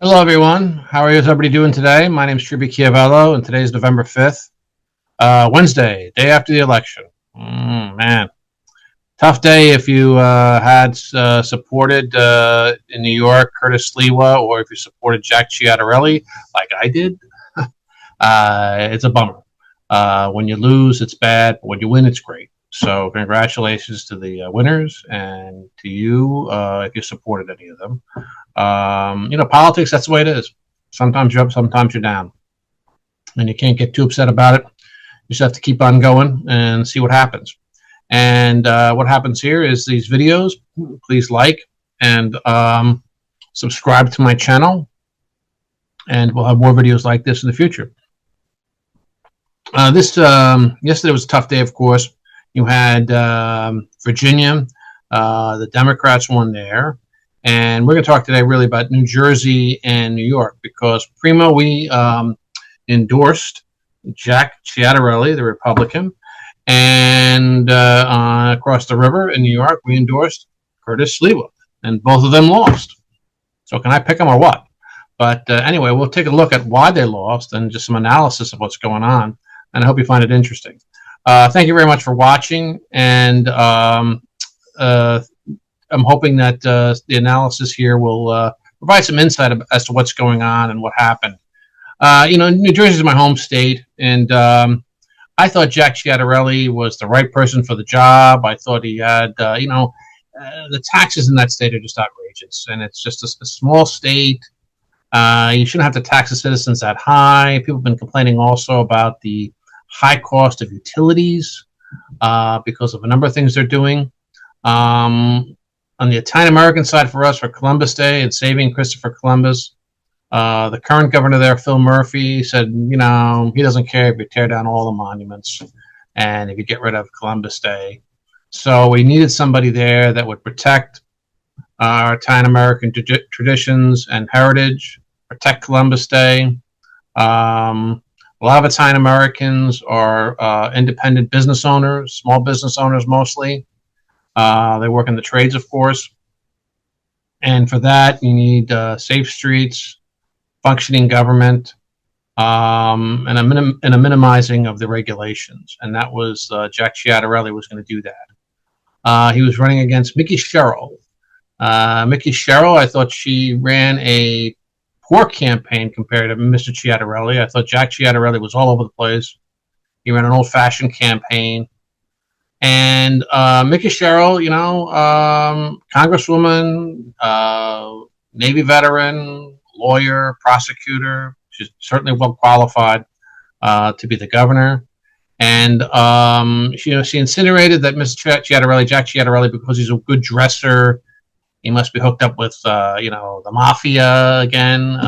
Hello, everyone. How is everybody doing today? My name is Truby Chiavello, and today is November 5th, Wednesday, day after the election. Man, tough day if you had supported in New York Curtis Sliwa, or if you supported Jack Ciattarelli, like I did. It's a bummer. When you lose, it's bad. But when you win, it's great. So congratulations to the winners and to you if you supported any of them. Politics, that's the way it is. Sometimes you're up, sometimes you're down. And you can't get too upset about it. You just have to keep on going and see what happens. And what happens here is these videos, please like and subscribe to my channel. And we'll have more videos like this in the future. Yesterday was a tough day, of course. You had Virginia. The Democrats won there. And we're going to talk today really about New Jersey and New York because primo, we endorsed Jack Ciattarelli, the Republican, and across the river in New York, we endorsed Curtis Sliwa, and both of them lost. So can I pick them or what? But anyway, we'll take a look at why they lost and just some analysis of what's going on, and I hope you find it interesting. Thank you very much for watching, and I'm hoping that the analysis here will provide some insight as to what's going on and what happened. New Jersey is my home state, and I thought Jack Ciattarelli was the right person for the job. I thought he had, the taxes in that state are just outrageous, and it's just a small state. You shouldn't have to tax the citizens that high. People have been complaining also about the high cost of utilities because of a number of things they're doing. On the Italian-American side for us, for Columbus Day and saving Christopher Columbus, the current governor there, Phil Murphy, said, he doesn't care if you tear down all the monuments and if you get rid of Columbus Day. So we needed somebody there that would protect our Italian-American traditions and heritage, protect Columbus Day. A lot of Italian-Americans are independent business owners, small business owners mostly. They work in the trades, of course. And for that, you need safe streets, functioning government, and a minimizing of the regulations. And that was Jack Ciattarelli was going to do that. He was running against Mickey Sherrill. Mickey Sherrill, I thought she ran a poor campaign compared to Mr. Ciattarelli. I thought Jack Ciattarelli was all over the place. He ran an old-fashioned campaign. And Mickey Sherrill, Congresswoman, Navy veteran, lawyer, prosecutor. She's certainly well qualified to be the governor. And she insinuated that Mr. Jack Ciattarelli, because he's a good dresser, he must be hooked up with the mafia again.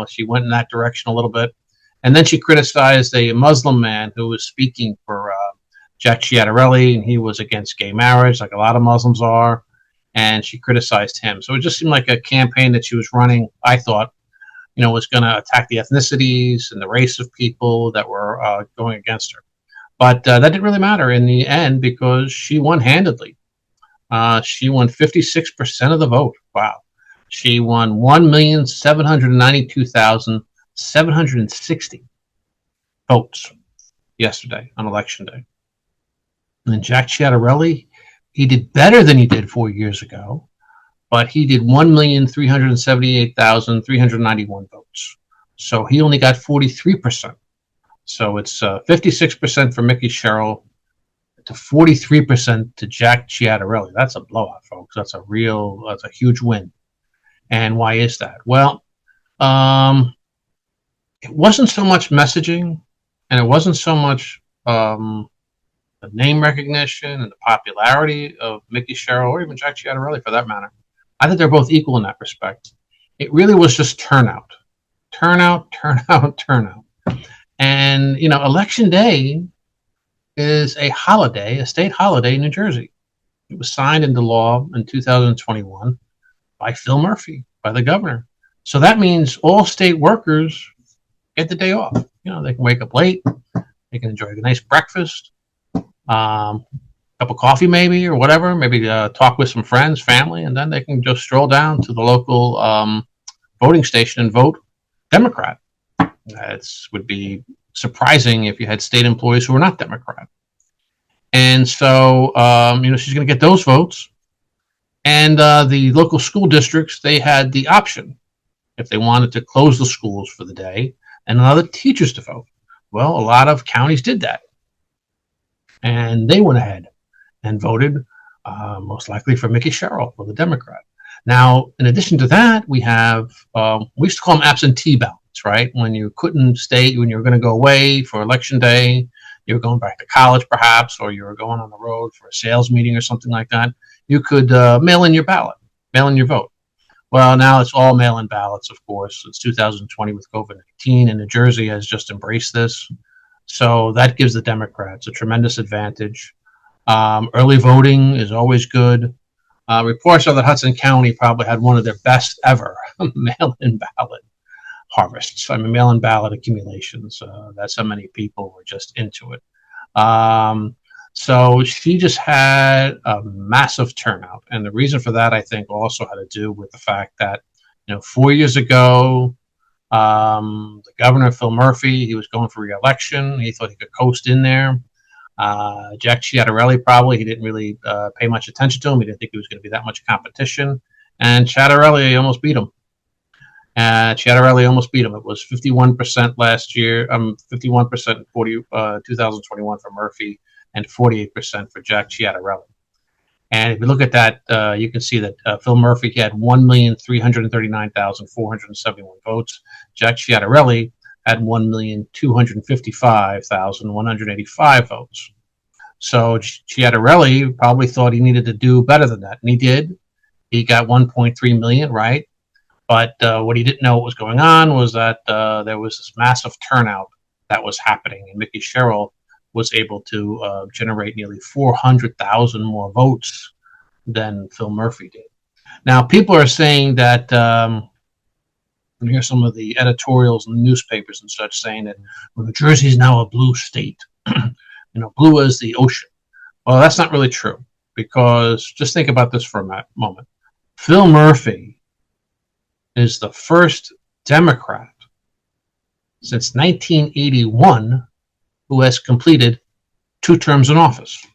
She went in that direction a little bit, and then she criticized a Muslim man who was speaking for Jack Ciattarelli, and he was against gay marriage, like a lot of Muslims are, and she criticized him. So it just seemed like a campaign that she was running, I thought, was going to attack the ethnicities and the race of people that were going against her. But that didn't really matter in the end because she won handedly. She won 56% of the vote. Wow. She won 1,792,760 votes yesterday on election day. And then Jack Ciattarelli, he did better than he did 4 years ago, but he did 1,378,391 votes. So he only got 43%. So it's 56% for Mickey Sherrill to 43% to Jack Ciattarelli. That's a blowout, folks. That's a huge win. And why is that? Well, it wasn't so much messaging, and it wasn't so much the name recognition and the popularity of Mickey Sherrill or even Jack Ciattarelli for that matter. I think they're both equal in that respect. It really was just turnout. Turnout. And, Election Day is a holiday, a state holiday in New Jersey. It was signed into law in 2021 by Phil Murphy, by the governor. So that means all state workers get the day off. They can wake up late. They can enjoy a nice breakfast, cup of coffee maybe or whatever, maybe talk with some friends, family, and then they can just stroll down to the local voting station and vote Democrat. That would be surprising if you had state employees who were not Democrat. And so, she's going to get those votes. And the local school districts, they had the option if they wanted to close the schools for the day and allow the teachers to vote. Well, a lot of counties did that. And they went ahead and voted, most likely for Mickey Sherrill, for the Democrat. Now, in addition to that, we have, we used to call them absentee ballots, right? When you couldn't stay, when you were going to go away for election day, you were going back to college perhaps, or you were going on the road for a sales meeting or something like that, you could mail in your ballot, mail in your vote. Well, now it's all mail-in ballots, of course. It's 2020 with COVID-19, and New Jersey has just embraced this. So that gives the Democrats a tremendous advantage. Early voting is always good. Reports are that Hudson County probably had one of their best ever mail-in ballot harvests. I mean, mail-in ballot accumulations. That's how many people were just into it. So she just had a massive turnout. And the reason for that, I think, also had to do with the fact that, 4 years ago, the governor, Phil Murphy, he was going for re-election. He thought he could coast in there. Jack Ciattarelli, probably, he didn't really pay much attention to him. He didn't think it was going to be that much competition. And Ciattarelli almost beat him. Ciattarelli almost beat him. It was 51% last year, 51% in 2021 for Murphy, and 48% for Jack Ciattarelli. And if you look at that, you can see that Phil Murphy had 1,339,471 votes. Jack Ciattarelli had 1,255,185 votes. So Ciattarelli probably thought he needed to do better than that, and he did. He got 1.3 million, right? But what he didn't know what was going on was that there was this massive turnout that was happening, and Mickey Sherrill was able to generate nearly 400,000 more votes than Phil Murphy did. Now, people are saying that, and here's some of the editorials in the newspapers and such saying that New Jersey is now a blue state, blue as the ocean. Well, that's not really true, because just think about this for a moment. Phil Murphy is the first Democrat since 1981 who has completed 2 terms in office.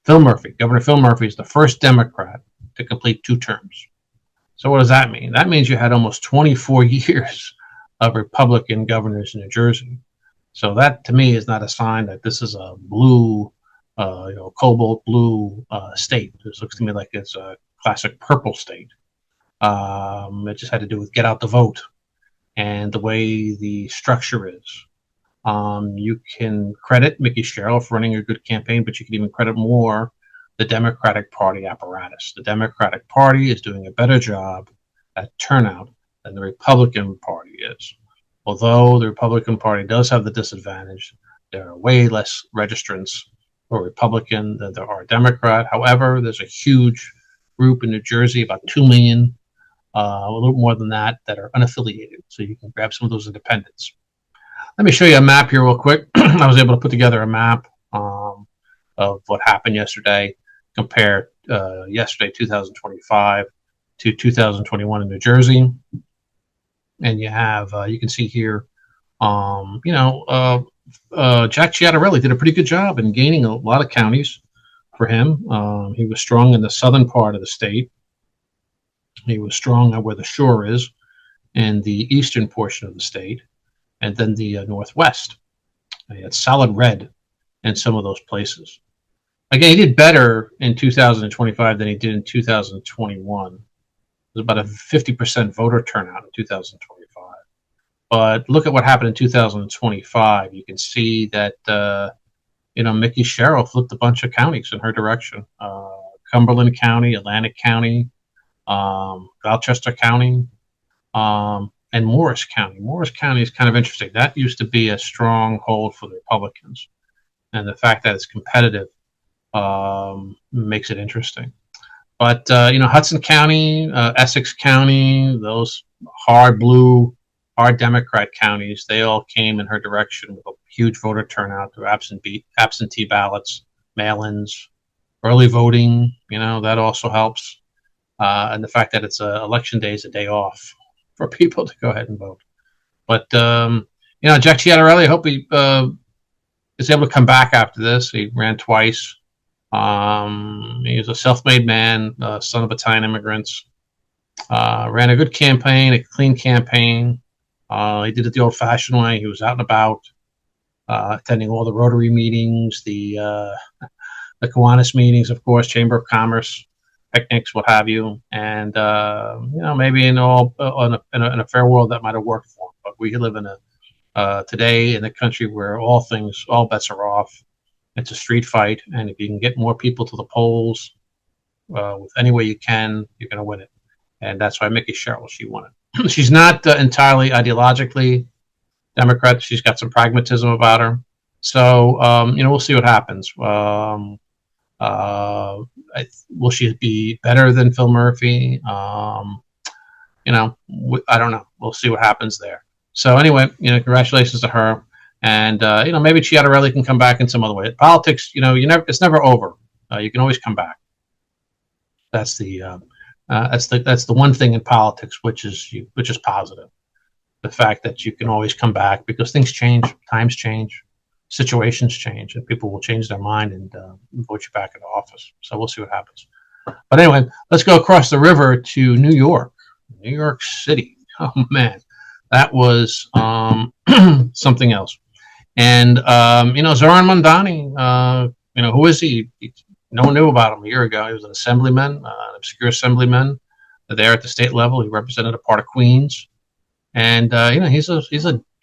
Governor Phil Murphy is the first Democrat to complete 2 terms. So what does that mean? That means you had almost 24 years of Republican governors in New Jersey. So that, to me, is not a sign that this is a blue, cobalt blue state. This looks to me like it's a classic purple state. It just had to do with get out the vote and the way the structure is. You can credit Mickey Sherrill for running a good campaign, but you can even credit more the Democratic Party apparatus. The Democratic Party is doing a better job at turnout than the Republican Party is. Although the Republican Party does have the disadvantage, there are way less registrants for Republican than there are Democrat. However, there's a huge group in New Jersey, about 2 million, a little more than that are unaffiliated. So you can grab some of those independents. Let me show you a map here real quick. I was able to put together a map of what happened yesterday, compare yesterday, 2025, to 2021 in New Jersey. And you have, you can see here, Jack Ciattarelli did a pretty good job in gaining a lot of counties for him. He was strong in the southern part of the state. He was strong where the shore is in the eastern portion of the state, and then the northwest. He had solid red in some of those places. Again, he did better in 2025 than he did in 2021. It was about a 50% voter turnout in 2025. But look at what happened in 2025. You can see that, Mickey Sherrill flipped a bunch of counties in her direction. Cumberland County, Atlantic County, Gloucester County, and Morris County. Morris County is kind of interesting. That used to be a stronghold for the Republicans. And the fact that it's competitive makes it interesting. But, Hudson County, Essex County, those hard blue, hard Democrat counties, they all came in her direction with a huge voter turnout through absentee ballots, mail-ins, early voting, that also helps. And the fact that it's election day is a day off. for people to go ahead and vote. But Jack Ciattarelli, I hope he is able to come back after this. He ran twice. He was a self-made man, son of Italian immigrants. Ran a good campaign, a clean campaign. He did it the old-fashioned way. He was out and about, attending all the Rotary meetings, the Kiwanis meetings, of course, Chamber of Commerce, picnics, what have you. And maybe in a fair world that might have worked for him. But we live in today in a country where all bets are off. It's a street fight, and if you can get more people to the polls with any way you can, you're going to win it. And that's why Mickey Sherrill, she won it. She's not entirely ideologically Democrat. She's got some pragmatism about her. So, we'll see what happens. Will she be better than Phil Murphy? I don't know. We'll see what happens there. So anyway, congratulations to her. And, maybe Ciattarelli can come back in some other way. Politics, it's never over. You can always come back. That's the one thing in politics, which is positive. The fact that you can always come back because things change, times change, situations change, and people will change their mind and vote you back into office. So we'll see what happens. But anyway, let's go across the river to New York City. Oh man, that was something else. And Zoran Mamdani, who is he? No one knew about him a year ago. He was an assemblyman, an obscure assemblyman there at the state level. He represented a part of Queens, and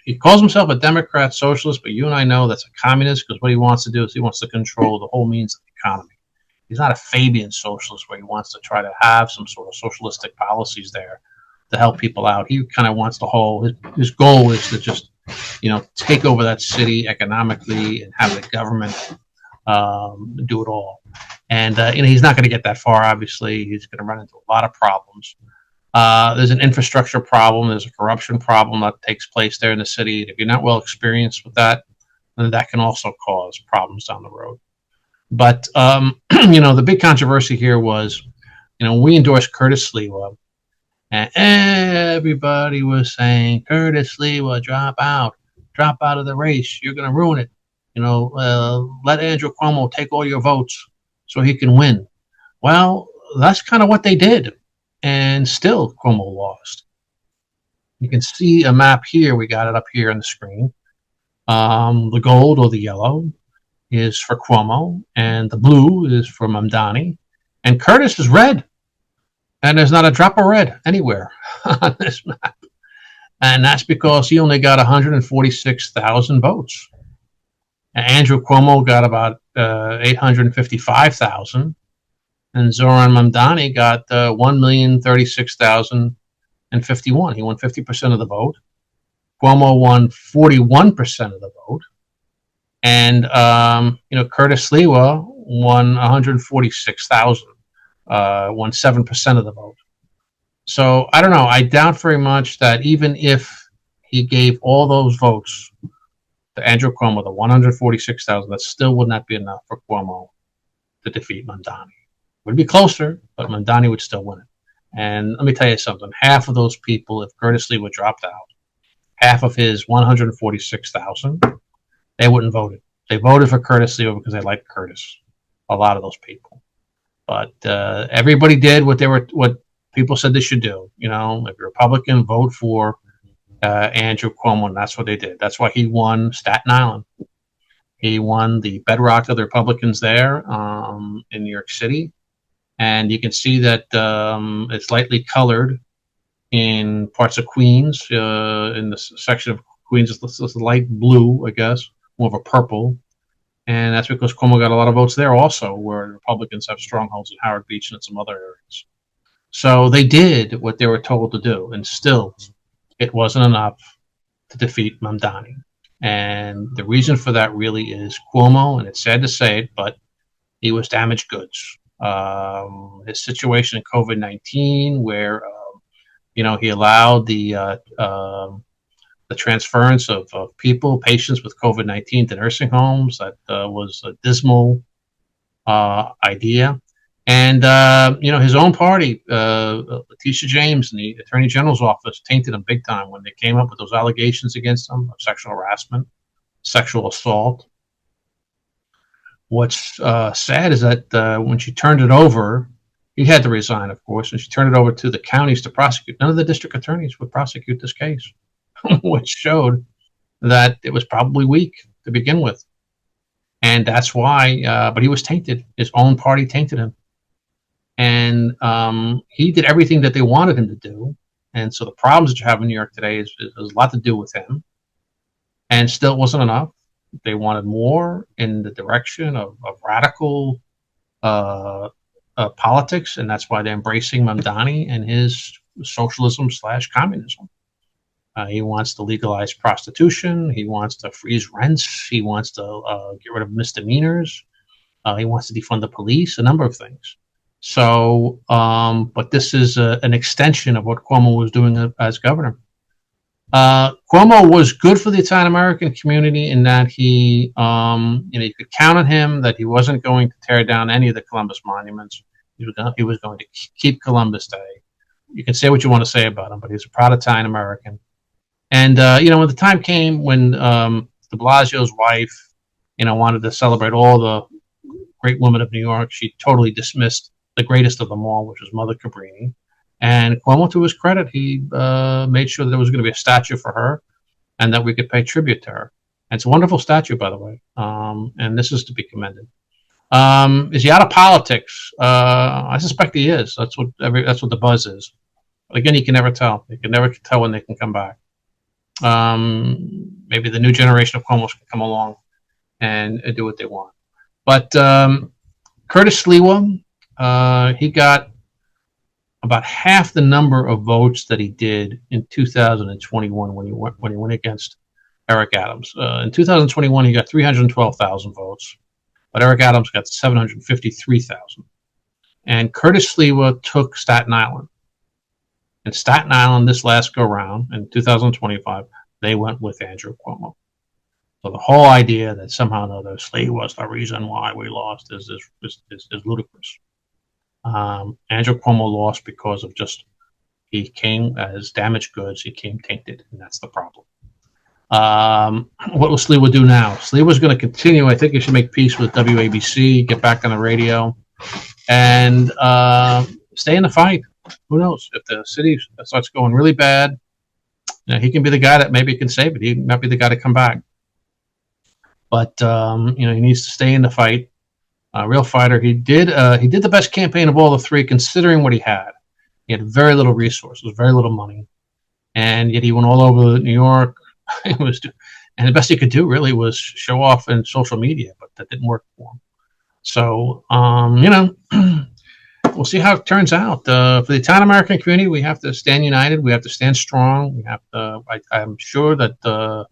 he calls himself a Democrat socialist, but you and I know that's a communist because what he wants to do is he wants to control the whole means of the economy. He's not a Fabian socialist where he wants to try to have some sort of socialistic policies there to help people out. He kind of wants his goal is to just, take over that city economically and have the government do it all. And, he's not going to get that far, obviously. He's going to run into a lot of problems. There's an infrastructure problem. There's a corruption problem that takes place there in the city. If you're not well experienced with that, then that can also cause problems down the road. But, the big controversy here was, we endorsed Curtis Sliwa, and everybody was saying, Curtis Sliwa, drop out of the race. You're going to ruin it. Let Andrew Cuomo take all your votes so he can win. Well, that's kind of what they did. And still Cuomo lost. You can see a map here. We got it up here on the screen. The gold or the yellow is for Cuomo, and the blue is for Mamdani. And Curtis is red. And there's not a drop of red anywhere on this map. And that's because he only got 146,000 votes. And Andrew Cuomo got about 855,000. And Zoran Mamdani got 1,036,051. He won 50% of the vote. Cuomo won 41% of the vote. And, Curtis Sliwa won 146,000, won 7% of the vote. So I don't know. I doubt very much that even if he gave all those votes to Andrew Cuomo, the 146,000, that still would not be enough for Cuomo to defeat Mamdani. It would be closer, but Mamdani would still win it. And let me tell you something. Half of those people, if Curtis Sliwa dropped out, half of his 146,000, they wouldn't vote it. They voted for Curtis Sliwa because they liked Curtis. A lot of those people. But everybody did what people said they should do. If you're Republican, vote for Andrew Cuomo, and that's what they did. That's why he won Staten Island. He won the bedrock of the Republicans there in New York City. And you can see that it's lightly colored in parts of Queens. In the section of Queens, it's light blue, I guess, more of a purple. And that's because Cuomo got a lot of votes there also, where Republicans have strongholds in Howard Beach and some other areas. So they did what they were told to do, and still it wasn't enough to defeat Mamdani. And the reason for that really is Cuomo, and it's sad to say it, but he was damaged goods. His situation in COVID-19, where he allowed the transference of patients with COVID-19 to nursing homes, that was a dismal idea. And his own party, Letitia James in the Attorney General's office, tainted him big time when they came up with those allegations against him of sexual harassment, sexual assault. What's sad is that when she turned it over, he had to resign, of course, and she turned it over to the counties to prosecute. None of the district attorneys would prosecute this case, which showed that it was probably weak to begin with. And that's why, but he was tainted. His own party tainted him. And he did everything that they wanted him to do. And so the problems that you have in New York today is a lot to do with him. And still wasn't enough. They wanted more in the direction of radical politics, and that's why they're embracing Mamdani and his socialism / communism. He wants to legalize prostitution. He wants to freeze rents. He wants to get rid of misdemeanors. He wants to defund the police, a number of things. So, but this is an extension of what Cuomo was doing as governor. Cuomo was good for the Italian American community in that he, you could count on him that he wasn't going to tear down any of the Columbus monuments. He was going to keep Columbus Day. You can say what you want to say about him, but he's a proud Italian American. And when the time came when de Blasio's wife, wanted to celebrate all the great women of New York, she totally dismissed the greatest of them all, which was Mother Cabrini. And Cuomo, to his credit, he made sure that there was going to be a statue for her and that we could pay tribute to her. And it's a wonderful statue, by the way, and this is to be commended. Is he out of politics? I suspect he is. That's what the buzz is. But again, you can never tell. You can never tell when they can come back. Maybe the new generation of Cuomos can come along and do what they want. But Curtis Sliwa, he got about half the number of votes that he did in 2021 when he went against Eric Adams. In 2021, he got 312,000 votes, but Eric Adams got 753,000. And Curtis Sliwa took Staten Island. And Staten Island, this last go round in 2025, they went with Andrew Cuomo. So the whole idea that somehow or another Sliwa was the reason why we lost is ludicrous. Andrew Cuomo lost because of he came as damaged goods. He came tainted, and that's the problem. What will Sliwa do now? Sliwa's going to continue. I think he should make peace with WABC, get back on the radio, and stay in the fight. Who knows? If the city starts going really bad, he can be the guy that maybe can save it. He might be the guy to come back. But he needs to stay in the fight. Real fighter. He did the best campaign of all the three, considering what he had. He had very little resources, very little money, and yet he went all over New York. And the best he could do really was show off in social media, but that didn't work for him. So we'll see how it turns out. For the Italian American community, we have to stand united. We have to stand strong. We have to. I'm sure that the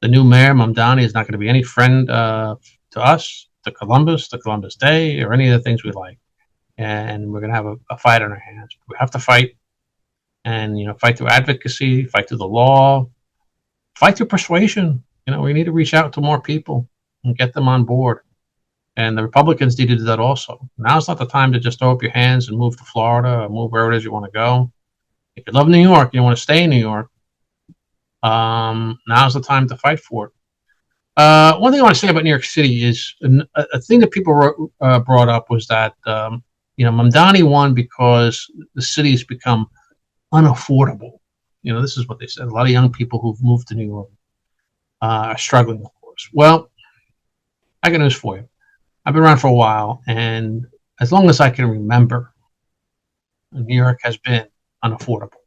new mayor Mamdani is not going to be any friend to us, to Columbus Day, or any of the things we like. And we're going to have a fight on our hands. We have to fight, and fight through advocacy, fight through the law, fight through persuasion. We need to reach out to more people and get them on board. And the Republicans need to do that also. Now's not the time to just throw up your hands and move to Florida or move wherever it is you want to go. If you love New York, you want to stay in New York, now's the time to fight for it. One thing I want to say about New York City is a thing that people brought up was that, Mamdani won because the city's become unaffordable. This is what they said. A lot of young people who've moved to New York are struggling, of course. Well, I got news for you. I've been around for a while, and as long as I can remember, New York has been unaffordable.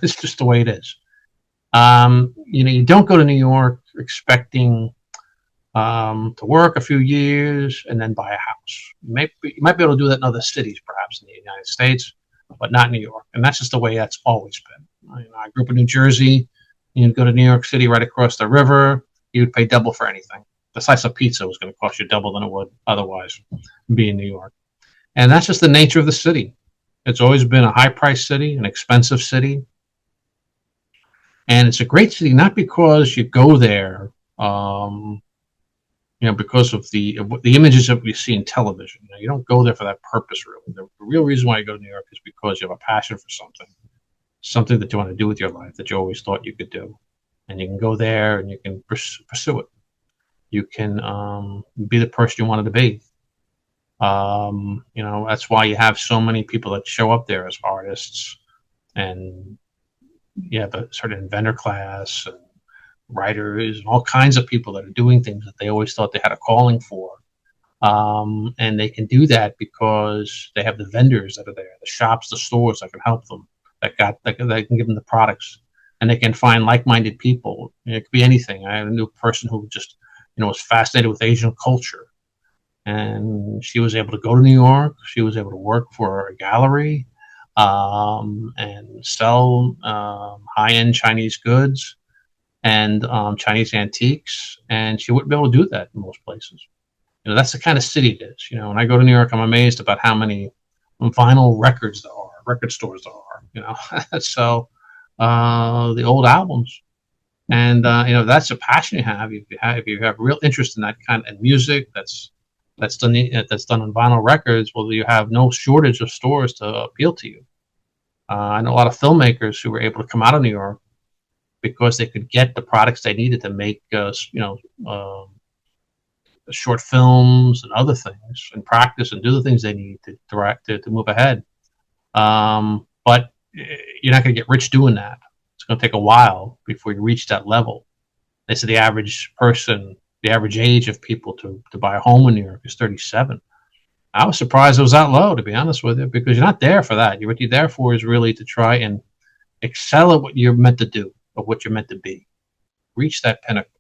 It's just the way it is. You don't go to New York expecting to work a few years and then buy a house. You might be able to do that in other cities, perhaps in the United States, but not New York. And that's just the way that's always been. I grew up in New Jersey. You'd go to New York City right across the river. You'd pay double for anything. The slice of pizza was going to cost you double than it would otherwise be in New York. And that's just the nature of the city. It's always been a high-priced city, an expensive city. And it's a great city, not because you go there because of the images that we see in television. You don't go there for that purpose, really. The real reason why you go to New York is because you have a passion for something that you want to do with your life that you always thought you could do. And you can go there and you can pursue it. You can be the person you wanted to be. That's why you have so many people that show up there as artists, and you have a sort of inventor class and writers and all kinds of people that are doing things that they always thought they had a calling for. And they can do that because they have the vendors that are there, the shops, the stores that can help them, that can give them the products, and they can find like-minded people. It could be anything. I had a new person who just, was fascinated with Asian culture, and she was able to go to New York. She was able to work for a gallery and sell high-end Chinese goods and Chinese antiques, and she wouldn't be able to do that in most places. That's the kind of city it is. When I go to New York, I'm amazed about how many vinyl record stores there are. So the old albums, and that's a passion you have. If you have real interest in that kind of music that's done on vinyl records, well, you have no shortage of stores to appeal to you. I know a lot of filmmakers who were able to come out of New York because they could get the products they needed to make, short films and other things, and practice and do the things they need to move ahead. But you're not going to get rich doing that. It's going to take a while before you reach that level. They say the average age of people to buy a home in New York is 37. I was surprised it was that low, to be honest with you, because you're not there for that. What you're there for is really to try and excel at what you're meant to do, or what you're meant to be. Reach that pinnacle.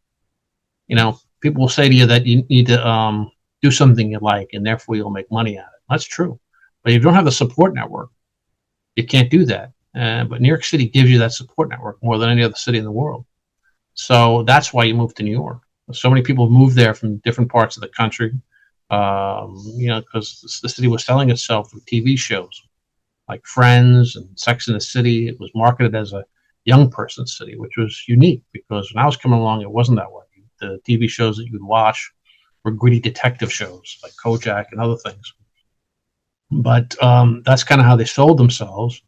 People will say to you that you need to do something you like, and therefore you'll make money at it. That's true. But if you don't have the support network, you can't do that. But New York City gives you that support network more than any other city in the world. So that's why you move to New York. So many people move there from different parts of the country, because the city was selling itself through TV shows like Friends and Sex and the City. It was marketed as a young person's city, which was unique because when I was coming along, it wasn't that way. The TV shows that you would watch were gritty detective shows like Kojak and other things. But that's kind of how they sold themselves.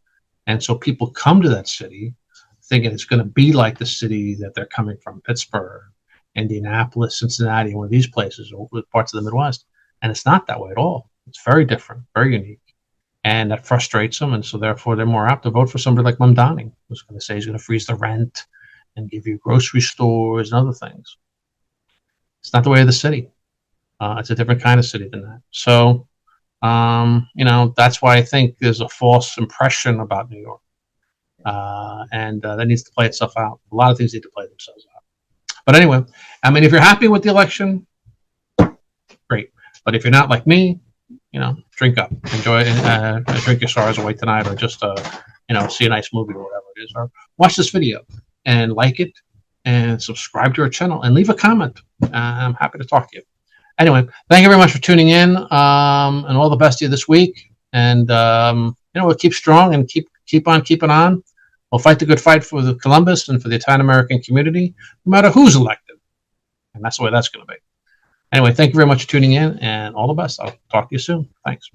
And so people come to that city thinking it's going to be like the city that they're coming from, Pittsburgh, Indianapolis, Cincinnati, one of these places, or parts of the Midwest. And it's not that way at all. It's very different, very unique. And that frustrates them. And so therefore they're more apt to vote for somebody like Mamdani, who's going to say he's going to freeze the rent and give you grocery stores and other things. It's not the way of the city. It's a different kind of city than that. So, that's why I think there's a false impression about New York. And that needs to play itself out. A lot of things need to play themselves out. But anyway, if you're happy with the election, great. But if you're not like me, drink up, enjoy, drink your sorrows away tonight, or just, see a nice movie or whatever it is, or watch this video and like it and subscribe to our channel and leave a comment. I'm happy to talk to you. Anyway, thank you very much for tuning in, and all the best to you this week. And, we'll keep strong and keep on keeping on. We'll fight the good fight for the Columbus and for the Italian-American community, no matter who's elected. And that's the way that's going to be. Anyway, thank you very much for tuning in, and all the best. I'll talk to you soon. Thanks.